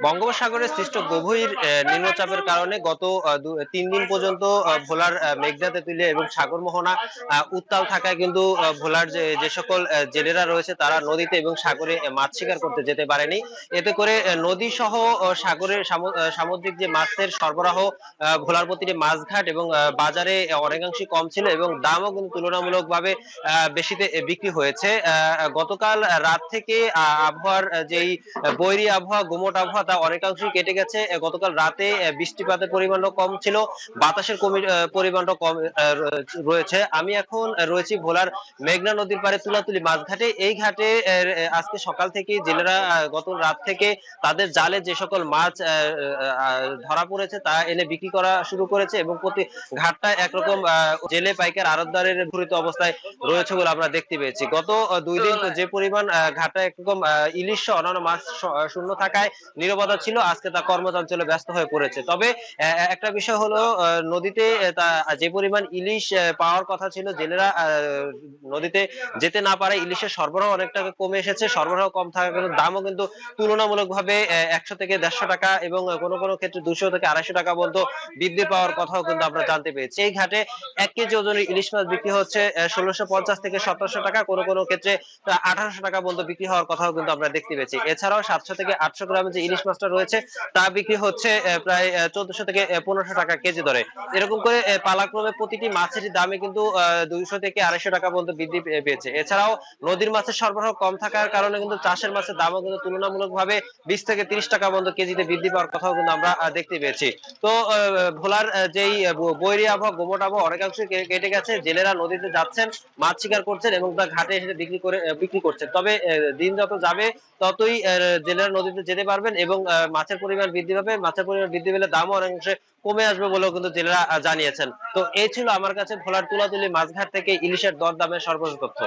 বঙ্গোপসাগরে সৃষ্ট গভীর নিম্নচাপের কারণে গত 3 দিন পর্যন্ত ভোলার মেঘনা তেঁতুলিয়া এবং সাগর মোহনা উত্তাল থাকায় কিন্তু ভোলার যে সকল জেলেরা রয়েছে তারা নদীতে এবং সাগরে মাছ শিকার করতে যেতে পারেনি। এতে করে নদী সহ সাগরের সামুদ্রিক যে মাছের সরবরাহ ভোলার প্রতিটি মাছঘাট এবং বাজারে অনেকাংশই কম ছিল এবং দামও কিন্তু তুলনামূলকভাবে বেশিতে বিক্রি হয়েছে। গতকাল রাত থেকে আবহাওয়ার যেই বৈরী আবহাওয়া, গুমোট আবহাওয়া তা অনেকাংশেই কেটে গেছে। গতকাল রাতে বৃষ্টিপাতের পরিমাণও কম ছিল, বাতাসের পরিমাণটা কম রয়েছে। আমি এখন রয়েছি ভোলার মেঘনা নদীর পাড়ে তুলাতুলি মাছ ঘাটে। এই ঘাটে আজকে সকাল থেকে জেলেরা গত রাত থেকে তাদের জালে যে সকল মাছ ধরা পড়েছে তা এনে বিক্রি করা শুরু করেছে এবং প্রতি ঘাটটা একরকম জেলে পাইকার আড়তদারের ঘুরিত অবস্থায় রয়েছে বলে আমরা দেখতে পেয়েছি। গত 2 দিন যে পরিমাণ ঘাটটা একরকম ইলিশ সহ অন্যান্য মাছ শূন্য থাকায় নীরবতা ছিল, আজকে তা কর্মচঞ্চলে ব্যস্ত হয়ে পড়েছে। তবে একটা বিষয় হলো নদীতে তা যে পরিমাণ ইলিশ পাওয়ার কথা ছিল, জেলেরা নদীতে যেতে না পারে ইলিশের সরবরাহ অনেকটা কমে এসেছে। সরবরাহ কম থাকার কারণে দামও কিন্তু তুলনামূলকভাবে 100 থেকে 150 টাকা এবং কোনো কোনো ক্ষেত্রে 200 থেকে 250 টাকা পর্যন্ত বৃদ্ধি পাওয়ার কথাও কিন্তু আমরা জানতে পেরেছি। এই ঘাটে 1 কেজি ওজনের ইলিশ মাছ বিক্রি হচ্ছে 1650 থেকে 1700 টাকা, কোনো কোনো ক্ষেত্রে 1800 টাকা পর্যন্ত বিক্রি হওয়ার কথাও কিন্তু আমরা দেখতে পেয়েছি। এছাড়াও 700 থেকে 800 গ্রামের যে ইলিশ মাছটা রয়েছে তা বিক্রি হচ্ছে প্রায় 1400 থেকে 1500 টাকা কেজি দরে। এরকম করে পালাক্রমে প্রতিটি মাছের দামে কিন্তু 200 থেকে 250 টাকা পর্যন্ত বৃদ্ধি পেয়েছে। এছাড়াও নদীর মাছের সরবরাহ কম থাকার কারণে কিন্তু চাষের মাছের দামও কিন্তু তুলনামূলকভাবে 20 থেকে 30 টাকা পর্যন্ত কেজিতে বৃদ্ধি পাওয়ার কথাও কিন্তু আমরা দেখতে পেয়েছি। তো ভোলার যেই বৈরী আবহাওয়া, গুমোট আবহাওয়া অনেকাংশে কেটে গেছে। জেলেরা নদীতে যাচ্ছেন, মাছ শিকার করছেন এবং তা ঘাটে এসে বিক্রি করছেন। তবে দিন যত যাবে ততই জেলেরা নদীতে যেতে পারবেন এবং মাছের পরিমাণ বৃদ্ধি পাবে। মাছের পরিমাণ বৃদ্ধি পেলে দামও অনেকাংশে কমে আসবে বলেও কিন্তু জেলেরা জানিয়েছেন। তো এই ছিল আমার কাছে ভোলার তুলাতুলি মাছঘাট থেকে ইলিশের দর দামের সর্বশেষ তথ্য।